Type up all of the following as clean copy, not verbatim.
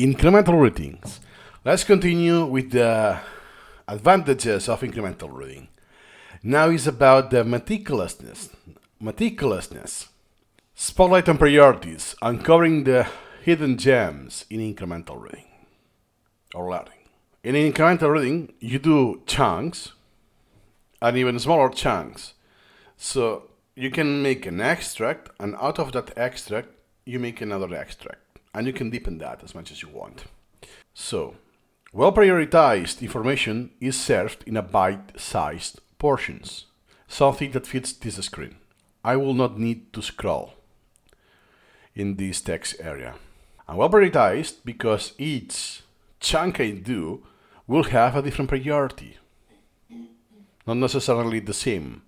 Incremental readings. Let's continue with the advantages of incremental reading. Now is about the meticulousness. Spotlight on priorities, uncovering the hidden gems in incremental reading or learning. In incremental reading, you do chunks and even smaller chunks. So you can make an extract, and out of that extract, you make another extract. And you can deepen that as much as you want. So, well-prioritized information is served in a bite-sized portions, something that fits this screen. I will not need to scroll in this text area. And well-prioritized because each chunk I do will have a different priority. Not necessarily the same,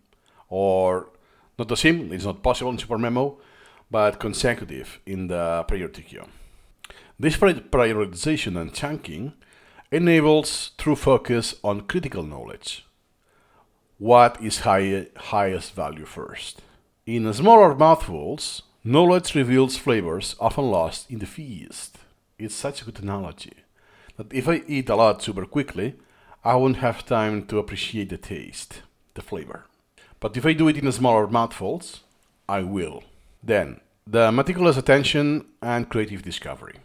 or not the same, it's not possible in Supermemo, but consecutive in the priority queue. This prioritization and chunking enables true focus on critical knowledge. What is highest value first? In smaller mouthfuls, knowledge reveals flavors often lost in the feast. It's such a good analogy that if I eat a lot super quickly, I won't have time to appreciate the taste, the flavor. But if I do it in smaller mouthfuls, I will. Then, the meticulous attention and creative discovery.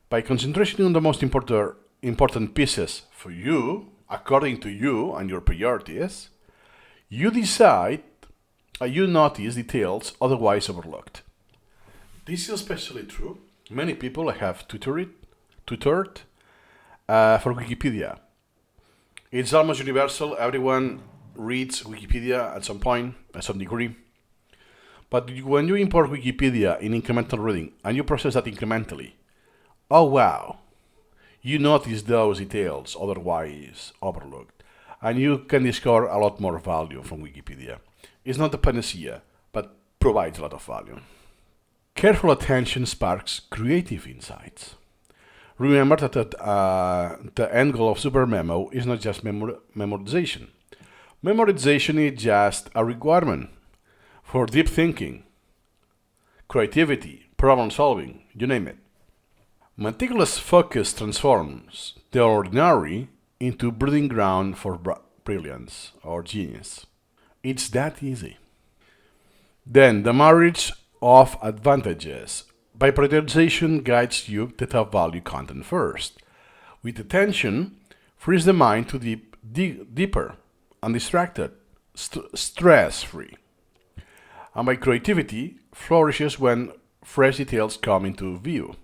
By concentrating on the most important pieces for you, according to you and your priorities, you notice details otherwise overlooked. This is especially true. Many people have tutored for Wikipedia. It's almost universal. Everyone reads Wikipedia at some point, at some degree. But when you import Wikipedia in incremental reading and you process that incrementally, oh wow, you notice those details otherwise overlooked, and you can discover a lot more value from Wikipedia. It's not a panacea, but provides a lot of value. Careful attention sparks creative insights. Remember that the end goal of Supermemo is not just memorization. Memorization is just a requirement for deep thinking, creativity, problem solving, you name it. Meticulous focus transforms the ordinary into breeding ground for brilliance or genius. It's that easy. Then the marriage of advantages. By prioritization guides you to top value content first. With attention, frees the mind to deeper, undistracted, stress-free. And by creativity, flourishes when fresh details come into view.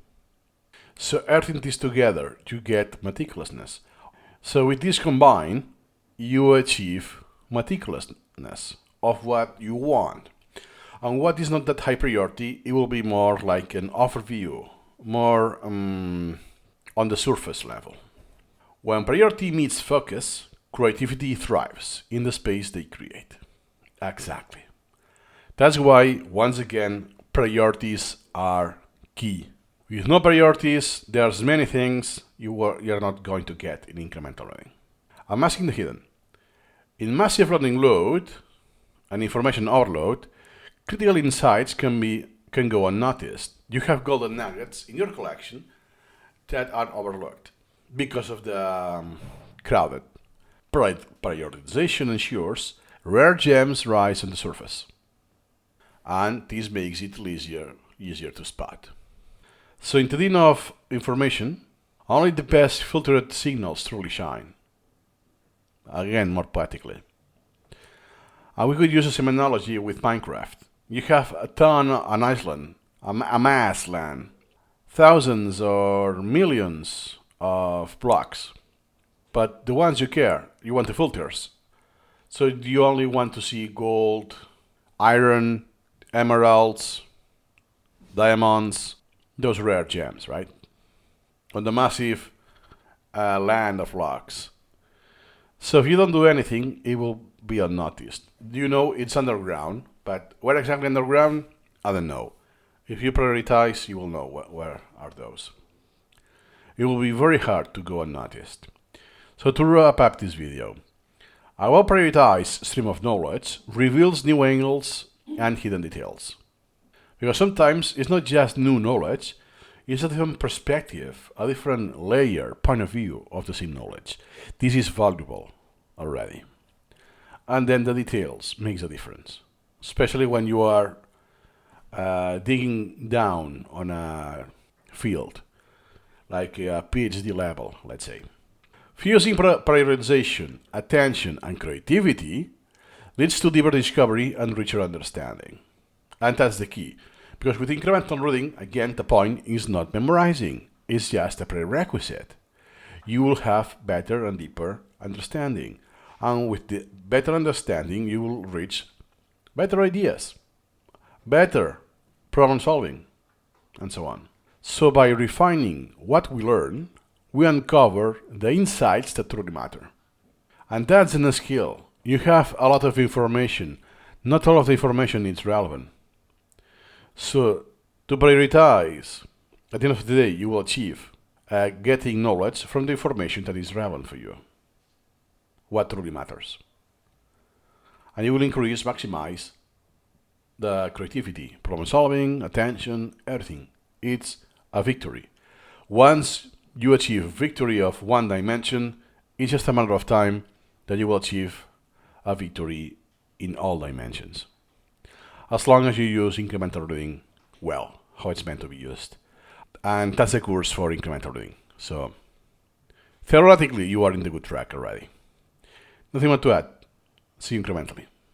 So everything this together, you get meticulousness. So with this combined, you achieve meticulousness of what you want. And what is not that high priority, it will be more like an overview, more on the surface level. When priority meets focus, creativity thrives in the space they create. Exactly. That's why, once again, priorities are key. With no priorities, there's many things you're not going to get in incremental learning. Unmasking the hidden. In massive learning load and information overload, critical insights can go unnoticed. You have golden nuggets in your collection that are overlooked because of the crowded. Prioritization ensures rare gems rise on the surface, and this makes it easier to spot. So in the din of information, only the best filtered signals truly shine. Again, more poetically. And we could use the same analogy with Minecraft. You have a ton on Iceland, a mass land, thousands or millions of blocks. But the ones you care, you want the filters. So you only want to see gold, iron, emeralds, diamonds, those rare gems, right? On the massive land of rocks. So if you don't do anything, it will be unnoticed. You know it's underground, but where exactly underground? I don't know. If you prioritize, you will know where are those. It will be very hard to go unnoticed. So to wrap up this video, a well-prioritized stream of knowledge reveals new angles and hidden details. Because sometimes it's not just new knowledge, It's a different perspective, a different layer, point of view of the same knowledge. This is valuable already. And then the details makes a difference, especially when you are digging down on a field, like a PhD level, let's say. Fusing prioritization, attention, and creativity leads to deeper discovery and richer understanding. And that's the key. Because with incremental reading, again, the point is not memorizing, it's just a prerequisite. You will have better and deeper understanding. And with the better understanding, you will reach better ideas, better problem solving, and so on. So, by refining what we learn, we uncover the insights that truly matter. And that's a skill. You have a lot of information. Not all of the information is relevant. So, to prioritize, at the end of the day, you will achieve getting knowledge from the information that is relevant for you. What truly matters. And you will increase, maximize the creativity, problem solving, attention, everything. It's a victory. Once you achieve victory of one dimension, it's just a matter of time that you will achieve a victory in all dimensions. As long as you use incremental reading well, how it's meant to be used. And that's a course for incremental reading. So, theoretically, you are in the good track already. Nothing more to add. See you incrementally.